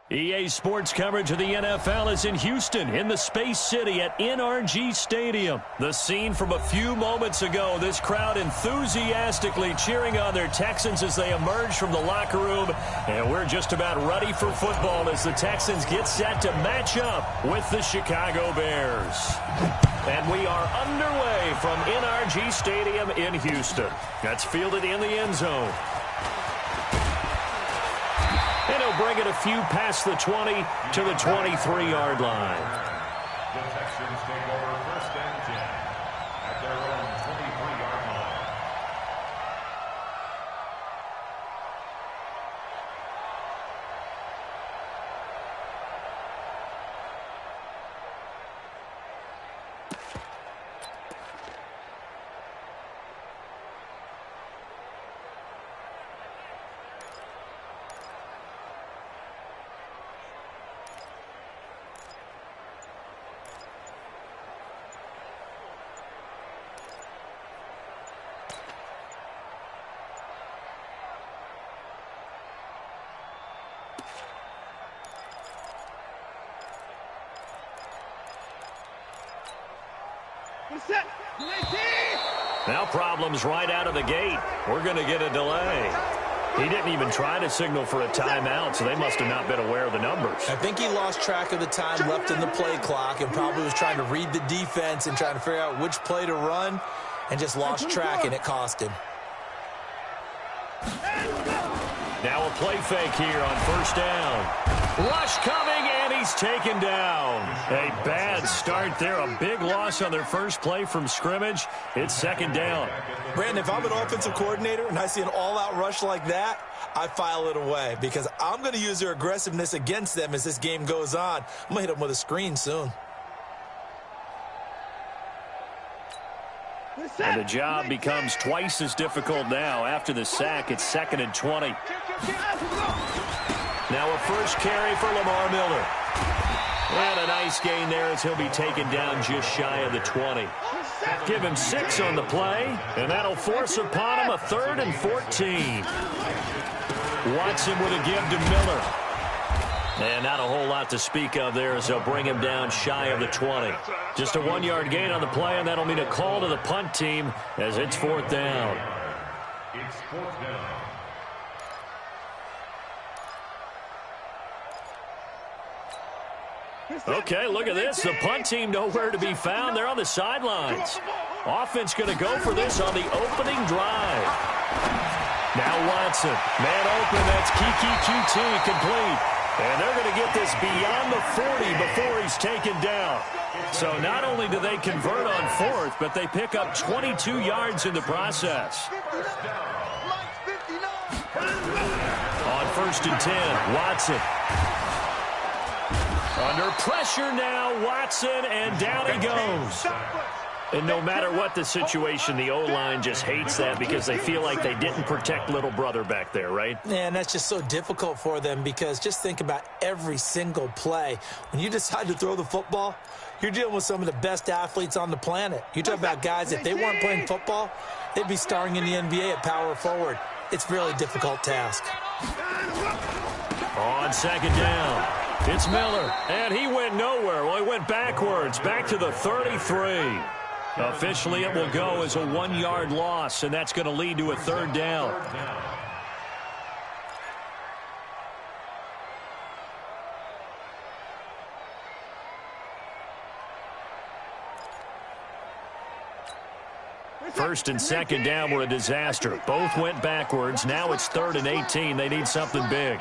EA Sports coverage of the NFL is in Houston, in the Space City at NRG Stadium. The scene from a few moments ago, this crowd enthusiastically cheering on their Texans as they emerge from the locker room. And we're just about ready for football as the Texans get set to match up with the Chicago Bears. And we are underway from NRG Stadium in Houston. That's fielded in the end zone. And he'll bring it a few past the 20 to the 23-yard line. The Texans take over first and 10 at their own 23-yard line. Now problems right out of the gate. We're going to get a delay. He didn't even try to signal for a timeout, so they must have not been aware of the numbers. I think he lost track of the time left in the play clock and probably was trying to read the defense and trying to figure out which play to run and just lost track, and it cost him. Now a play fake here on first down. Rush coming, and he's taken down. A bad start there. A big loss on their first play from scrimmage. It's second down. Brandon, if I'm an offensive coordinator and I see an all-out rush like that, I file it away because I'm going to use their aggressiveness against them as this game goes on. I'm going to hit them with a screen soon. And the job becomes twice as difficult now. After the sack, it's second and 20. Now a first carry for Lamar Miller. And a nice gain there as he'll be taken down just shy of the 20. Give him 6 on the play, and that'll force upon him a 3rd and 14. Watson with a give to Miller. And not a whole lot to speak of there as they'll bring him down shy of the 20. Just a 1-yard gain on the play, and that'll mean a call to the punt team as it's 4th down. It's 4th down. Okay, look at this. The punt team nowhere to be found. They're on the sidelines. Offense going to go for this on the opening drive. Now Watson. Man open. That's Kiki QT complete. And they're going to get this beyond the 40 before he's taken down. So not only do they convert on 4th, but they pick up 22 yards in the process. On 1st and 10, Watson. Under pressure now, Watson, and down he goes. And no matter what the situation, the O-line just hates that because they feel like they didn't protect little brother back there, right? Yeah, and that's just so difficult for them because just think about every single play. When you decide to throw the football, you're dealing with some of the best athletes on the planet. You talk about guys, if they weren't playing football, they'd be starring in the NBA at power forward. It's a really difficult task. On second down, it's Miller, and he went nowhere. Well, he went backwards, back to the 33. Officially, it will go as a 1-yard loss, and that's going to lead to a 3rd down. First and second down were a disaster. Both went backwards. Now it's 3rd and 18. They need something big.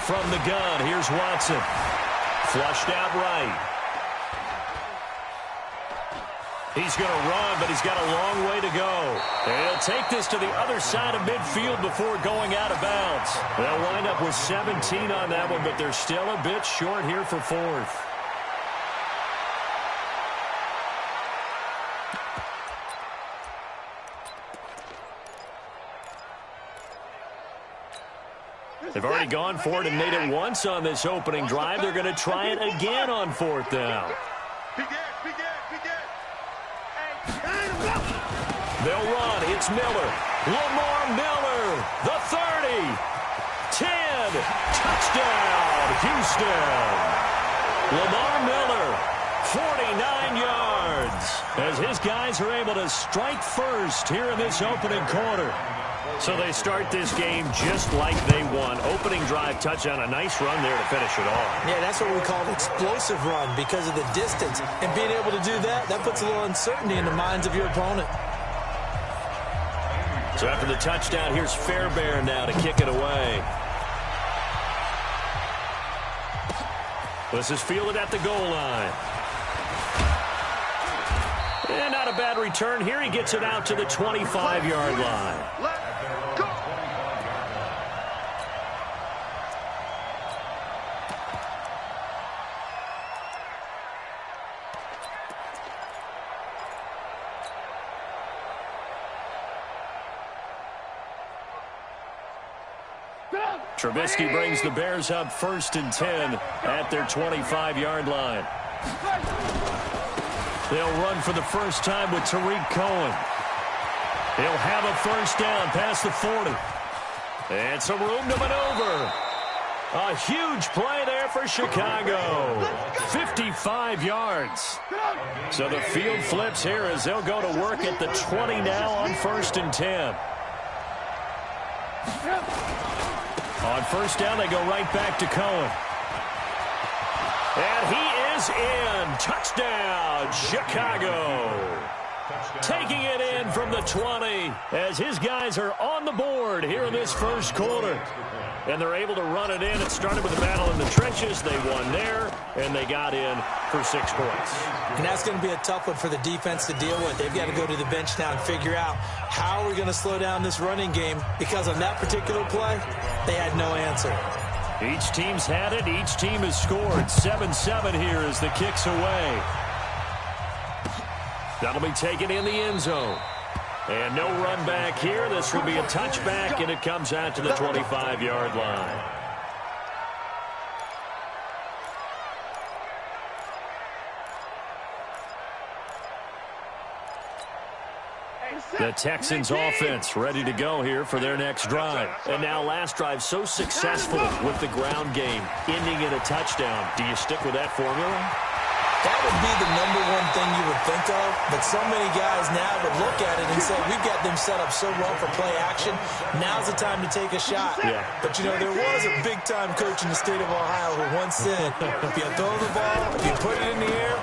From the gun, here's Watson. Flushed out right. He's going to run, but he's got a long way to go. And he'll take this to the other side of midfield before going out of bounds. They'll wind up with 17 on that one, but they're still a bit short here for 4th. They've already gone for it and made it once on this opening drive. They're going to try it again on 4th down. They'll run. It's Miller. Lamar Miller, the 30. 10. Touchdown, Houston. Lamar Miller, 49 yards, as his guys are able to strike first here in this opening quarter. So they start this game just like they won. Opening drive touchdown, a nice run there to finish it off. Yeah, that's what we call an explosive run because of the distance. And being able to do that, that puts a little uncertainty in the minds of your opponent. So after the touchdown, here's Fairbairn now to kick it away. This is fielded at the goal line. And not a bad return here. He gets it out to the 25-yard line. Trubisky brings the Bears up 1st and 10 at their 25-yard line. They'll run for the first time with Tariq Cohen. He'll have a first down past the 40. And some room to maneuver. A huge play there for Chicago. 55 yards. So the field flips here as they'll go to work at the 20 now on 1st and 10. On first down, they go right back to Cohen. And he is in. Touchdown, Chicago. Taking it in from the 20 as his guys are on the board here in this first quarter. And they're able to run it in. It started with a battle in the trenches. They won there, and they got in for 6 points. And that's going to be a tough one for the defense to deal with. They've got to go to the bench now and figure out how are we going to slow down this running game, because on that particular play, they had no answer. Each team's had it. Each team has scored. 7-7 here as the kick's away. That'll be taken in the end zone. And no run back here. This will be a touchback, and it comes out to the 25-yard line. The Texans offense ready to go here for their next drive. And now last drive so successful with the ground game, ending in a touchdown. Do you stick with that formula? That would be the #1 thing you would think of, but so many guys now would look at it and say, we've got them set up so well for play action. Now's the time to take a shot. Yeah. But, you know, there was a big-time coach in the state of Ohio who once said, if you throw the ball, if you put it in the air,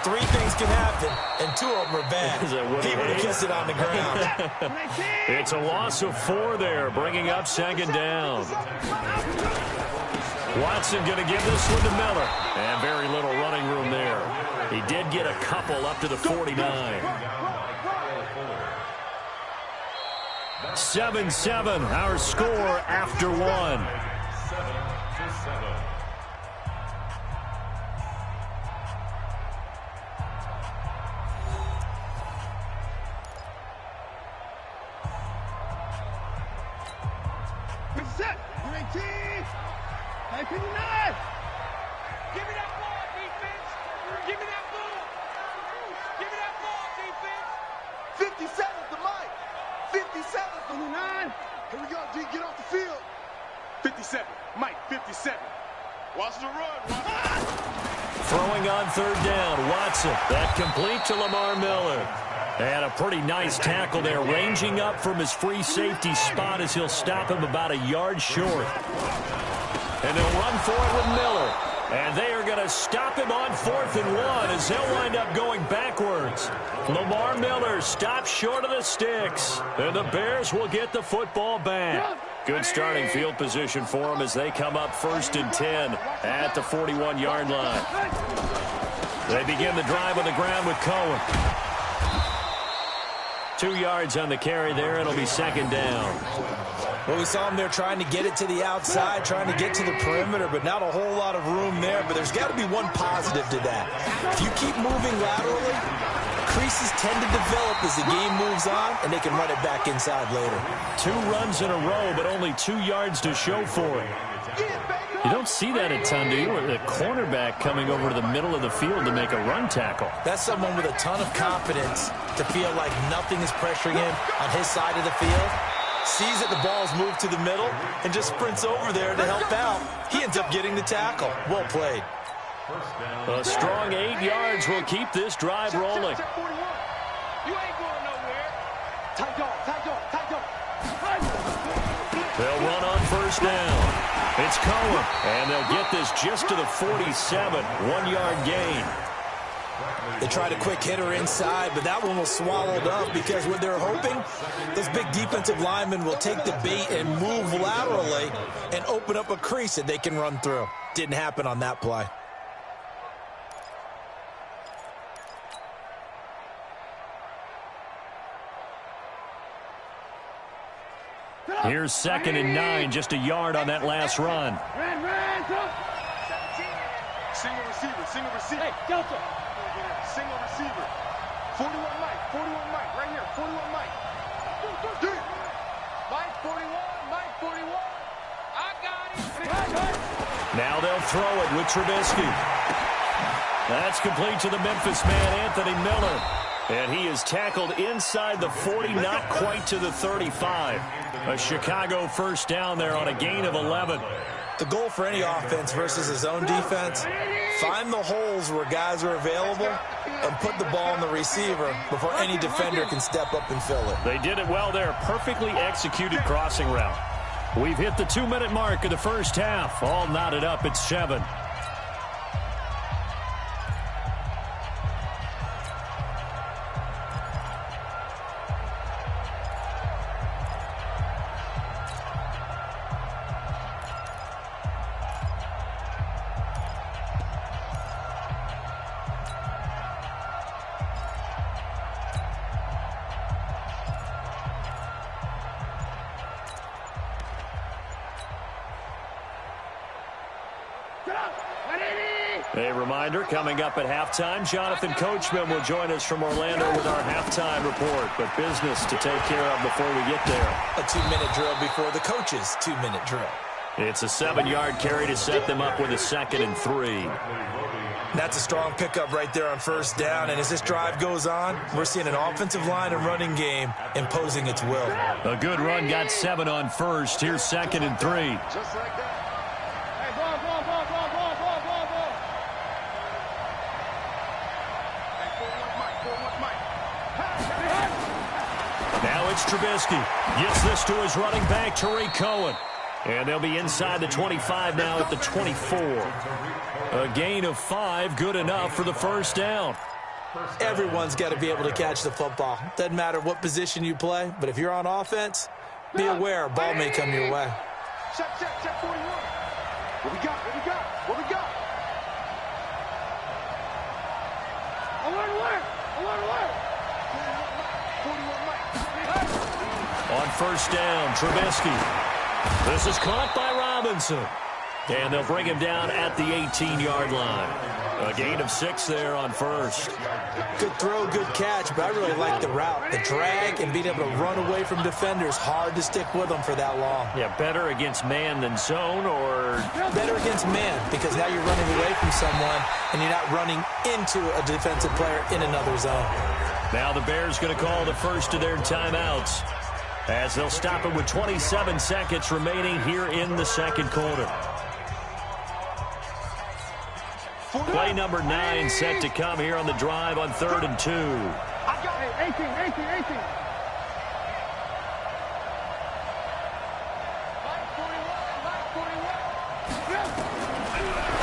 3 things can happen, and 2 of them are bad. He would have kissed it on the ground. It's a loss of 4 there, bringing up 2nd down. Watson going to give this one to Miller. And very little running room there. He did get a couple up to the 49. 7-7, our score after 1. 7-7. Set. 19. 59. Give me that ball, defense. Give me that ball. Give me that ball, defense. 57's the mic. 57's the 9. Here we go, D. Get off the field. 57. Mike, 57. Watch the run. Throwing on 3rd down, Watson. That complete to Lamar Miller. And a pretty nice tackle there, ranging up from his free safety spot as he'll stop him about a yard short. And they'll run for it with Miller. And they are going to stop him on 4th and 1 as they'll wind up going backwards. Lamar Miller stops short of the sticks. And the Bears will get the football back. Good starting field position for them as they come up 1st and 10 at the 41-yard line. They begin the drive on the ground with Cohen. 2 yards on the carry there. It'll be 2nd down. Well, we saw him there trying to get it to the outside, trying to get to the perimeter, but not a whole lot of room there. But there's got to be one positive to that. If you keep moving laterally, creases tend to develop as the game moves on, and they can run it back inside later. 2 runs in a row, but only 2 yards to show for it. You don't see that a ton, do you? Or the cornerback coming over to the middle of the field to make a run tackle. That's someone with a ton of confidence to feel like nothing is pressuring him on his side of the field. Sees that the ball's moved to the middle and just sprints over there to help out. He ends up getting the tackle. Well played. A strong 8 yards will keep this drive rolling. You ain't going nowhere. Tight dog, tight dog, tight dog. They'll run on first down. It's Cohen, and they'll get this just to the 47. 1-yard gain. They tried a quick hitter inside, but that one was swallowed up because what they're hoping, those big defensive linemen will take the bait and move laterally and open up a crease that they can run through. Didn't happen on that play. Here's 2nd and 9, just a yard on that last run. Single receiver, single receiver. Hey, Delta. Single receiver. 41 Mike, 41 Mike, right here, 41 Mike. Mike 41, Mike 41. I got it. Now they'll throw it with Trubisky. That's complete to the Memphis man, Anthony Miller. And he is tackled inside the 40, not quite to the 35. A Chicago first down there on a gain of 11. The goal for any offense versus his own defense, find the holes where guys are available and put the ball on the receiver before any defender can step up and fill it. They did it well there. Perfectly executed crossing route. We've hit the 2-minute mark of the first half. All knotted up at 7. A reminder, coming up at halftime, Jonathan Coachman will join us from Orlando with our halftime report. But business to take care of before we get there. A 2-minute drill before the coach's 2-minute drill. It's a 7-yard carry to set them up with a 2nd and 3. That's a strong pickup right there on first down. And as this drive goes on, we're seeing an offensive line and running game imposing its will. A good run got 7 on first. Here's 2nd and 3. Just like that. Hey, ball. Now it's Trubisky. Gets this to his running back, Tariq Cohen. And they'll be inside the 25 now at the 24. A gain of 5, good enough for the first down. Everyone's got to be able to catch the football. Doesn't matter what position you play, but if you're on offense, be aware a ball may come your way. Check 41. What we got? Alert. 41 Mike. On first down, Trubisky. This is caught by Robinson. And they'll bring him down at the 18-yard line. A gain of 6 there on first. Good throw, good catch, but I really like the route. The drag and being able to run away from defenders, hard to stick with them for that long. Yeah, better against man than zone, or better against man, because now you're running away from someone and you're not running into a defensive player in another zone. Now the Bears going to call the first of their timeouts as they'll stop it with 27 seconds remaining here in the second quarter. Play number 9 set to come here on the drive on 3rd and 2. I got it. 18.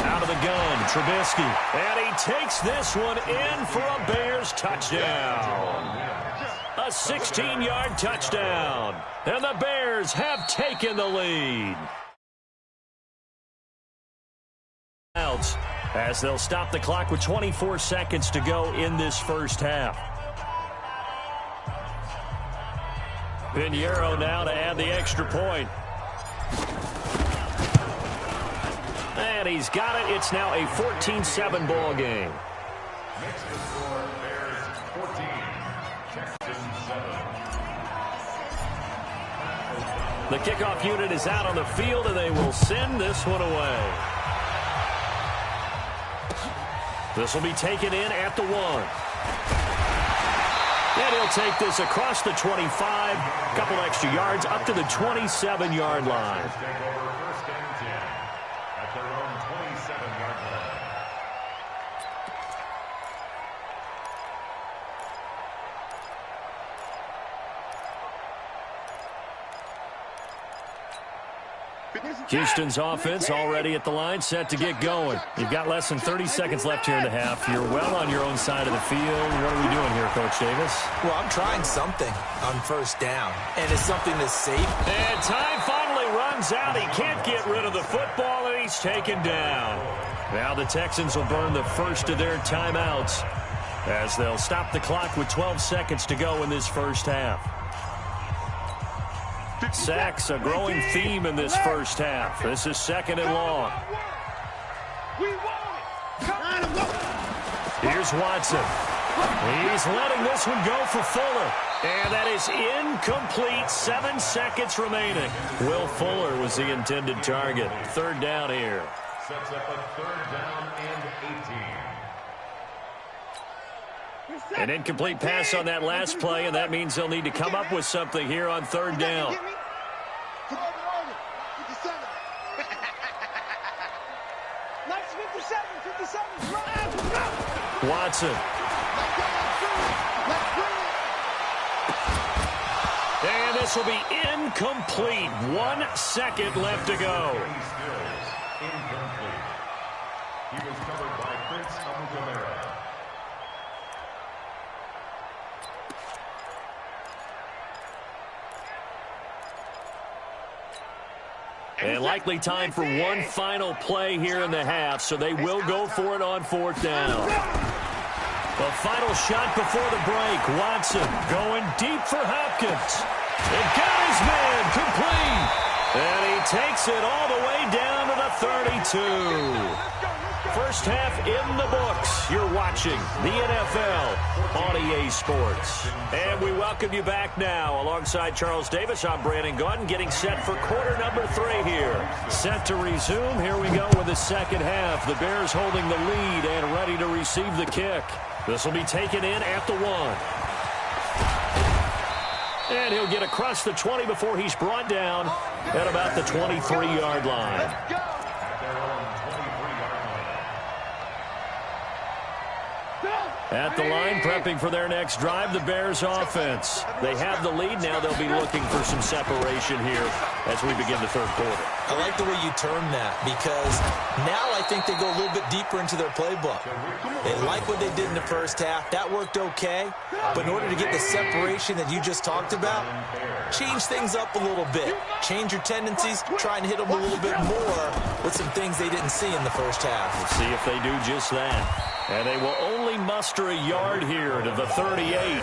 Out of the gun, Trubisky. And he takes this one in for a Bears touchdown. A 16-yard touchdown. And the Bears have taken the lead. As they'll stop the clock with 24 seconds to go in this first half. Pinheiro now to add the extra point. And he's got it. It's now a 14-7 ball game. 14. Texans 7. The kickoff unit is out on the field, and they will send this one away. This will be taken in at the 1. And he'll take this across the 25, a couple extra yards, up to the 27-yard line. Take over first and 10 at their own 27-yard line. Houston's offense already at the line, set to get going. You've got less than 30 seconds left here in the half. You're well on your own side of the field. What are we doing here, Coach Davis? Well, I'm trying something on first down, and it's something that's safe. And time finally runs out. He can't get rid of the football, and he's taken down. Now the Texans will burn the first of their timeouts as they'll stop the clock with 12 seconds to go in this first half. Sacks, a growing theme in this first half. This is second and long. Here's Watson. He's letting this one go for Fuller. And that is incomplete. 7 seconds remaining. Will Fuller was the intended target. Third down here. Sets up a third down and 18. An incomplete pass on that last play, and that means they'll need to come up with something here on third down. Watson. And this will be incomplete. 1 second left to go. Incomplete. He was covered by Prince Amukamara. And likely time for one final play here in the half, so they will go for it on fourth down. The final shot before the break. Watson going deep for Hopkins. It got his man complete. And he takes it all the way down to the 32. First half in the books. You're watching the NFL on EA Sports. And we welcome you back now. Alongside Charles Davis, I'm Brandon Gaudin, getting set for quarter number 3 here. Set to resume. Here we go with the second half. The Bears holding the lead and ready to receive the kick. This will be taken in at the 1. And he'll get across the 20 before he's brought down at about the 23-yard line. At the line, prepping for their next drive, the Bears offense. They have the lead. Now they'll be looking for some separation here as we begin the third quarter. I like the way you term that, because now I think they go a little bit deeper into their playbook. They like what they did in the first half. That worked okay. But in order to get the separation that you just talked about, change things up a little bit. Change your tendencies. Try and hit them a little bit more with some things they didn't see in the first half. We'll see if they do just that. And they will only muster a yard here to the 38.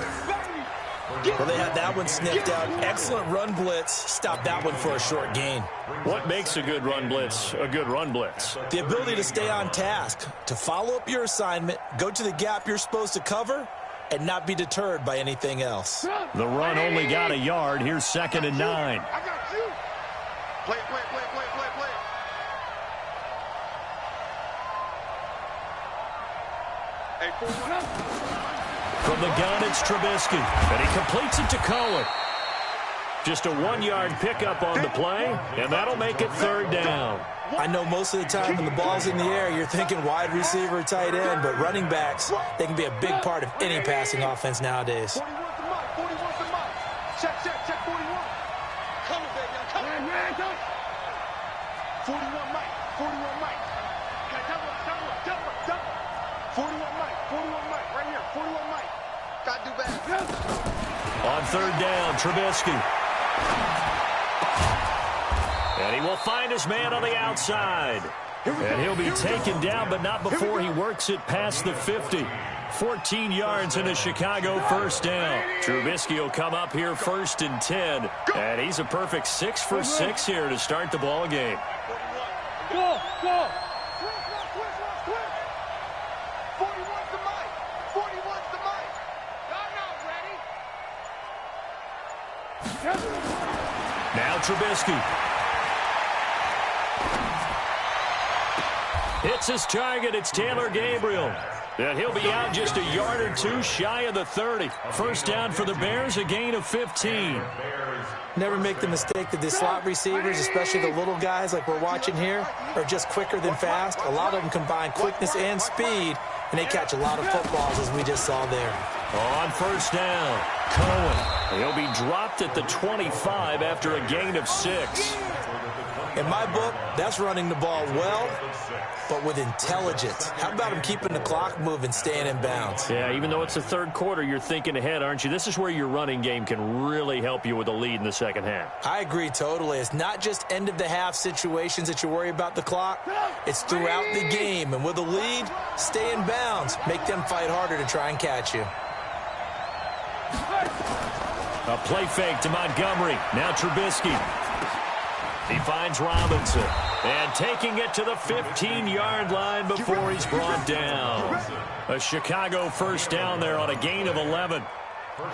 Well, they had that one sniffed out. Excellent run blitz. Stop that one for a short gain. What makes a good run blitz a good run blitz? The ability to stay on task, to follow up your assignment, go to the gap you're supposed to cover, and not be deterred by anything else. The run only got a yard. Here's second and 9. I got you. Play. Hey, From the gun, it's Trubisky. And he completes it to Cohen. Just a 1-yard pickup on the play, and that'll make it third down. I know most of the time when the ball's in the air, you're thinking wide receiver, tight end, but running backs, they can be a big part of any passing offense nowadays. 41's the mark. Check, 41. Come on, baby, I'm coming. 41 Mike. Okay, double. 41 Mike, right here. 41 Mike. Got to do better. On third down, Trubisky. And he will find his man on the outside. And he'll be taken down, but not before he works it past the 50. 14 yards in a Chicago first down. Trubisky will come up here first and 10. And he's a perfect 6 for 6 here to start the ball game. Go. 41's the Mike. Trubisky. Hits his target. It's Taylor Gabriel. And he'll be out just a yard or two shy of the 30. First down for the Bears, a gain of 15. Never make the mistake that the slot receivers, especially the little guys like we're watching here, are just quicker than fast. A lot of them combine quickness and speed, and they catch a lot of footballs, as we just saw there. On first down, Cohen. He'll be dropped at the 25 after a gain of 6. In my book, that's running the ball well, but with intelligence. How about him keeping the clock moving, staying in bounds? Yeah, even though it's the third quarter, you're thinking ahead, aren't you? This is where your running game can really help you with a lead in the second half. I agree totally. It's not just end-of-the-half situations that you worry about the clock. It's throughout the game. And with a lead, stay in bounds. Make them fight harder to try and catch you. A play fake to Montgomery. Now Trubisky. He finds Robinson. And taking it to the 15-yard line before he's brought down. A Chicago first down there on a gain of 11.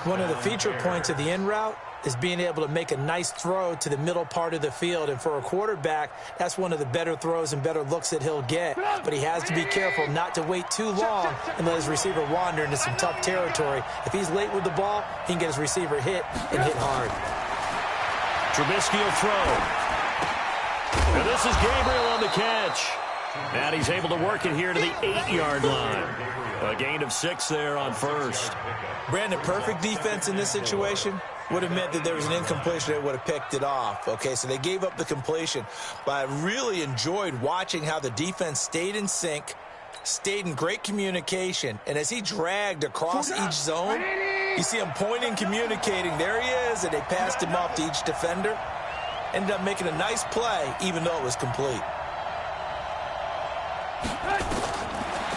One of the feature points of the in route is being able to make a nice throw to the middle part of the field. And for a quarterback, that's one of the better throws and better looks that he'll get. But he has to be careful not to wait too long and let his receiver wander into some tough territory. If he's late with the ball, he can get his receiver hit and hit hard. Trubisky will throw. And this is Gabriel on the catch. And he's able to work it here to the 8-yard line. A gain of 6 there on first. Brandon, perfect defense in this situation would have meant that there was an incompletion. They would have picked it off. Okay, so they gave up the completion. But I really enjoyed watching how the defense stayed in sync, stayed in great communication. And as he dragged across each zone, you see him pointing, communicating. There he is, and they passed him off to each defender. Ended up making a nice play, even though it was complete.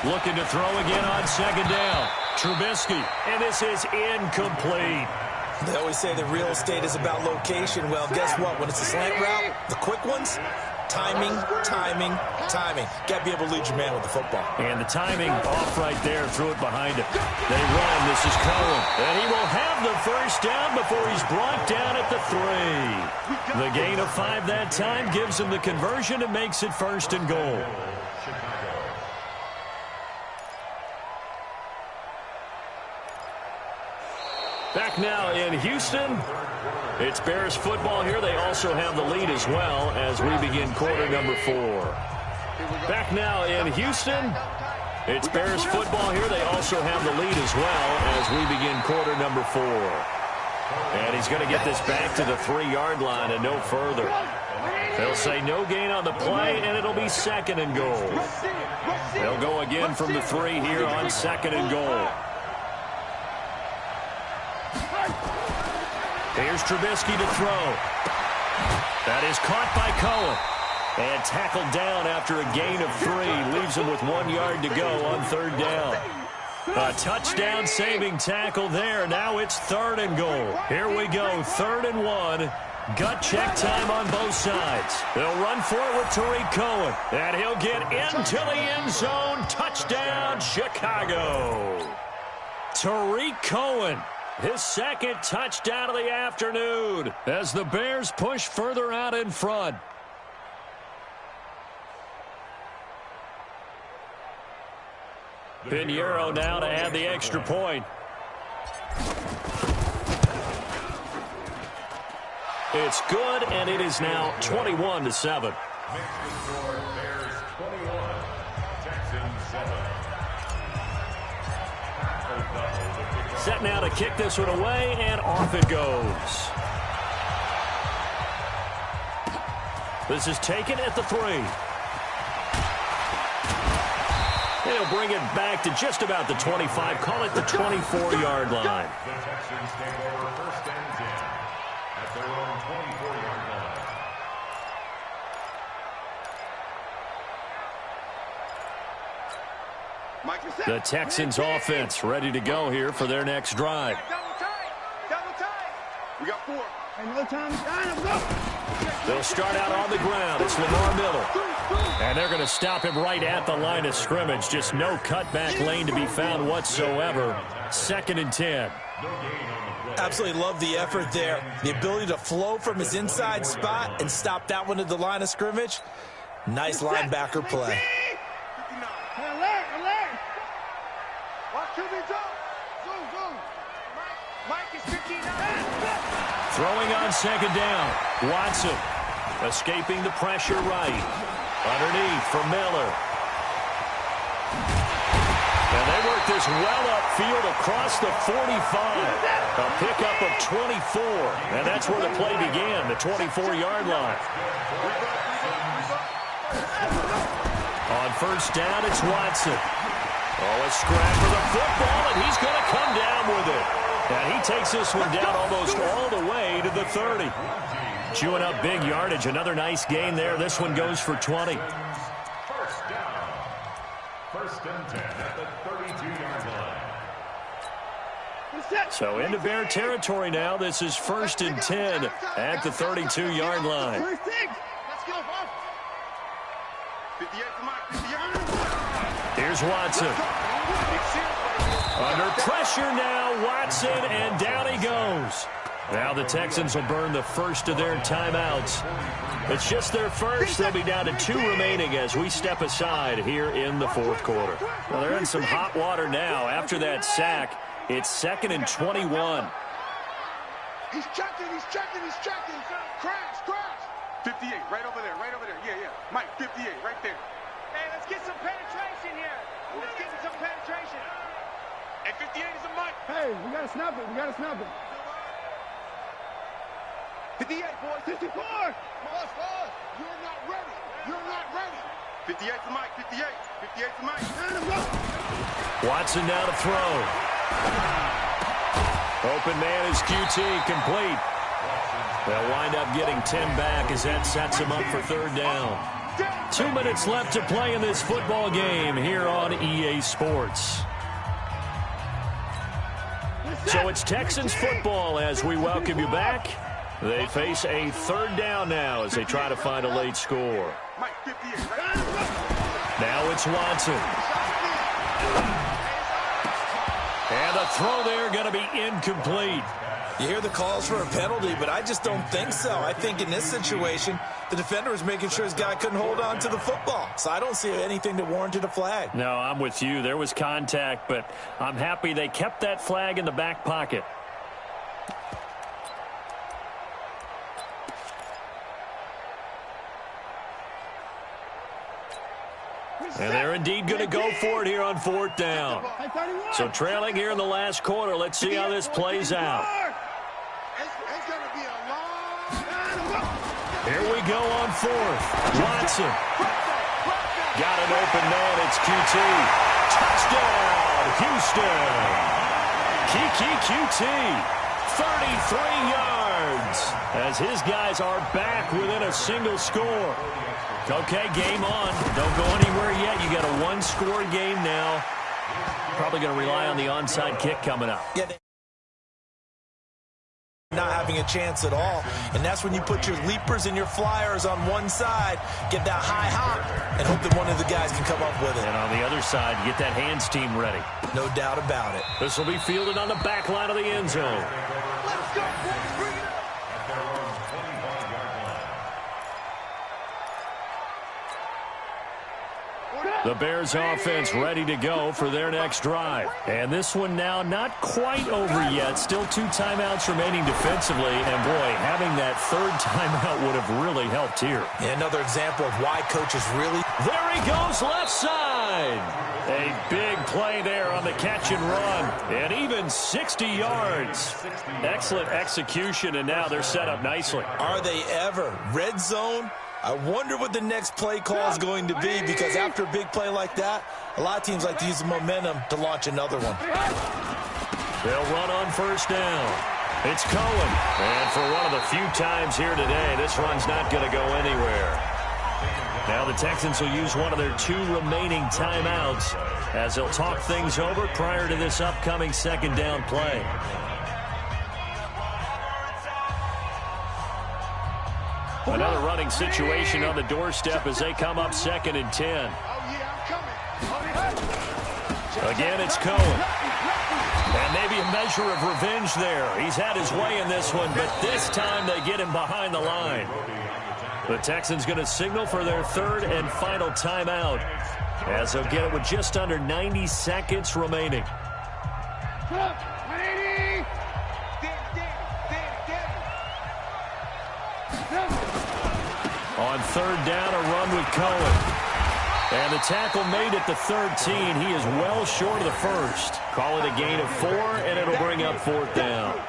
Looking to throw again on second down. Trubisky, and this is incomplete. They always say the real estate is about location. Well, guess what? When it's a slant route, the quick ones, timing, timing, timing. Got to be able to lead your man with the football. And the timing off right there, threw it behind him. They run, this is Cohen. And he will have the first down before he's brought down at the 3. The gain of 5 that time gives him the conversion and makes it first and goal. Back now in Houston. It's Bears football here. They also have the lead as well as we begin quarter number 4. Back now in Houston. It's Bears football here. They also have the lead as well as we begin quarter number 4. And he's going to get this back to the 3-yard line and no further. They'll say no gain on the play, and it'll be second and goal. They'll go again from the 3 here on second and goal. Here's Trubisky to throw. That is caught by Cohen. And tackled down after a gain of 3. Leaves him with 1 yard to go on third down. A touchdown saving tackle there. Now it's third and goal. Here we go, 3rd and 1. Gut check time on both sides. They'll run for it with Tariq Cohen. And he'll get into the end zone. Touchdown, Chicago. Tariq Cohen. His second touchdown of the afternoon as the Bears push further out in front. Pinheiro now to add the extra point. It's good, and it is now 21-7. Set now to kick this one away, and off it goes. This is taken at the 3. They'll bring it back to just about the 25. Call it the 24-yard line. The Texans take over first and 10 at their own 24-yard line. The Texans offense ready to go here for their next drive. Double time. We got 4. Another time. Go. They'll start out on the ground. It's Lamar Miller. And they're going to stop him right at the line of scrimmage. Just no cutback lane to be found whatsoever. 2nd and 10. Absolutely love the effort there. The ability to flow from his inside spot and stop that one at the line of scrimmage. Nice linebacker play. Alert, alert. Watch QB go. Zoom. Mike is 59. Throwing on second down. Watson escaping the pressure right. Underneath for Miller. And they work this well upfield across the 45. A pickup of 24. And that's where the play began, the 24-yard line. On first down, it's Watson. Oh, a scrap for the football, and he's going to come down with it. And he takes this one down almost all the way to the 30. Chewing up big yardage. Another nice gain there. This one goes for 20. First down. First and 10 at the 32-yard line. So into Bear territory now. This is first and 10 at the 32-yard line. Let's go. 58 to Mike. 58. Here's Watson. Under pressure now, Watson, and down he goes. Now the Texans will burn the first of their timeouts. It's just their first. They'll be down to 2 remaining as we step aside here in the fourth quarter. Well, they're in some hot water now. After that sack, it's 2nd and 21. He's checking. Crash. 58, right over there. Yeah. Mike, 58, right there. Hey, let's get some penetration here. Let's get some penetration. And 58 is a Mike. Hey, we got to snap it. 58, boys. 54. Pause. You're not ready. 58 to Mike. 58 to Mike. Watson now to throw. Open man is QT, complete. They'll wind up getting 10 back as that sets him up for third down. 2 minutes left to play in this football game here on EA Sports. So it's Texans football as we welcome you back. They face a third down now as they try to find a late score. Now it's Watson. And the throw there going to be incomplete. You hear the calls for a penalty, but I just don't think so. I think in this situation, the defender was making sure his guy couldn't hold on to the football. So I don't see anything that warranted a flag. No, I'm with you. There was contact, but I'm happy they kept that flag in the back pocket. And they're indeed going to go for it here on fourth down. So trailing here in the last quarter. Let's see how this plays out. Here we go on fourth. Watson. Got an open man. It's QT. Touchdown, Houston. QT. 33 yards. As his guys are back within a single score. Okay, game on. Don't go anywhere yet. You got a one-score game now. Probably going to rely on the onside kick coming up. Yeah, not having a chance at all. And that's when you put your leapers and your flyers on one side, get that high hop, and hope that one of the guys can come up with it. And on the other side, get that hands team ready. No doubt about it. This will be fielded on the back line of the end zone. Let's go, boys. Bring it up. The Bears offense ready to go for their next drive. And this one now not quite over yet. Still 2 timeouts remaining defensively. And, boy, having that third timeout would have really helped here. Yeah, another example of why coaches really... There he goes left side. A big play there on the catch and run. And even 60 yards. Excellent execution, and now they're set up nicely. Are they ever? Red zone? I wonder what the next play call is going to be, because after a big play like that, a lot of teams like to use the momentum to launch another one. They'll run on first down. It's Cohen. And for one of the few times here today, this run's not going to go anywhere. Now the Texans will use one of their 2 remaining timeouts as they'll talk things over prior to this upcoming second down play. Another running situation on the doorstep as they come up 2nd and 10. Oh, yeah, I'm coming. Again, it's Cohen. And maybe a measure of revenge there. He's had his way in this one, but this time they get him behind the line. The Texans going to signal for their third and final timeout, as they'll get it with just under 90 seconds remaining. On third down, a run with Cohen. And the tackle made at the 13. He is well short of the first. Call it a gain of 4, and it'll bring up fourth down.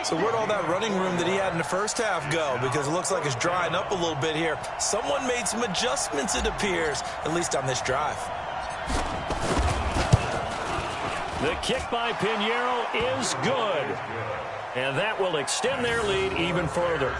So where'd all that running room that he had in the first half go? Because it looks like it's drying up a little bit here. Someone made some adjustments, it appears, at least on this drive. The kick by Pinheiro is good. And that will extend their lead even further.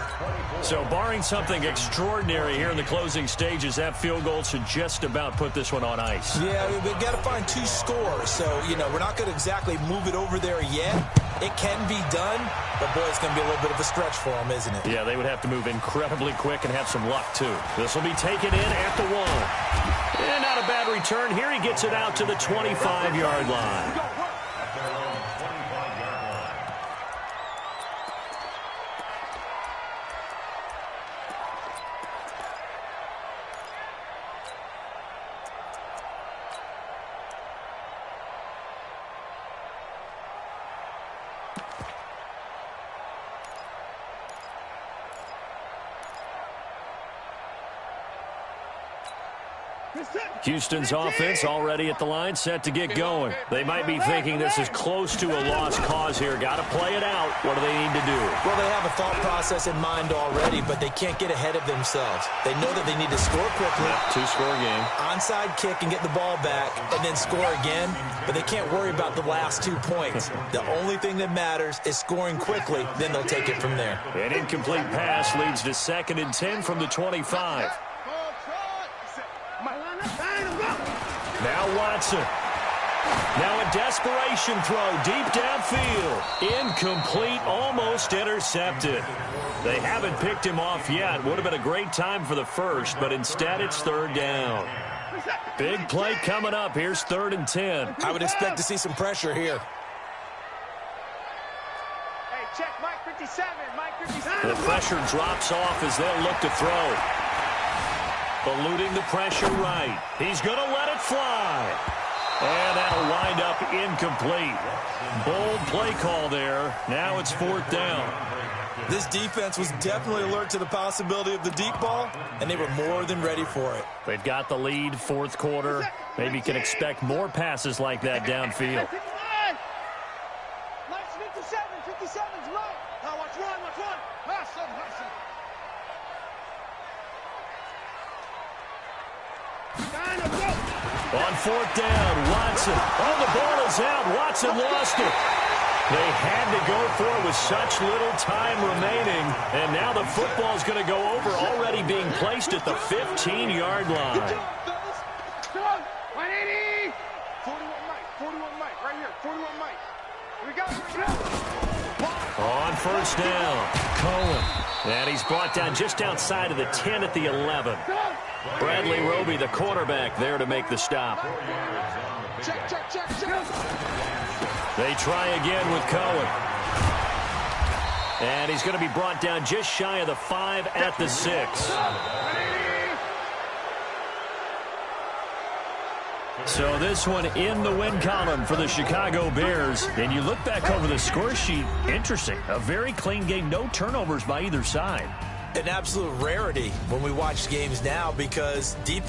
So barring something extraordinary here in the closing stages, that field goal should just about put this one on ice. Yeah, we've got to find 2 scores. So, we're not going to exactly move it over there yet. It can be done, but, boy, it's going to be a little bit of a stretch for them, isn't it? Yeah, they would have to move incredibly quick and have some luck, too. This will be taken in at the 1. And not a bad return. Here he gets it out to the 25-yard line. Houston's offense already at the line, set to get going. They might be thinking this is close to a lost cause here. Got to play it out. What do they need to do? Well, they have a thought process in mind already, but they can't get ahead of themselves. They know that they need to score quickly. Yeah, 2-score game. Onside kick and get the ball back, and then score again. But they can't worry about the last 2 points. The only thing that matters is scoring quickly. Then they'll take it from there. An incomplete pass leads to 2nd and 10 from the 25. Now Watson. Now a desperation throw deep downfield. Incomplete, almost intercepted. They haven't picked him off yet. Would have been a great time for the first, but instead it's 3rd down. Big play coming up. Here's 3rd and 10. I would expect to see some pressure here. Hey, check Mike 57. Mike 57. The pressure drops off as they'll look to throw. Eluding the pressure right. He's going to let it fly. And that'll wind up incomplete. Bold play call there. Now it's 4th down. This defense was definitely alert to the possibility of the deep ball, and they were more than ready for it. They've got the lead, 4th quarter. Maybe can expect more passes like that downfield. Mike's 57. 57's Mike. Now watch one. Hustle. On 4th down, Watson. Oh, the ball is out. Watson lost it. They had to go for it with such little time remaining. And now the football is going to go over, already being placed at the 15-yard line. 180. 41 Mike, right here. 41 Mike. We go. On 1st down, Cohen. And he's brought down just outside of the 10 at the 11. Bradley Roby, the quarterback, there to make the stop. Check. They try again with Cohen. And he's going to be brought down just shy of the 5 at the 6. So this one in the win column for the Chicago Bears. And you look back over the score sheet, interesting. A very clean game, no turnovers by either side. An absolute rarity when we watch games now because deep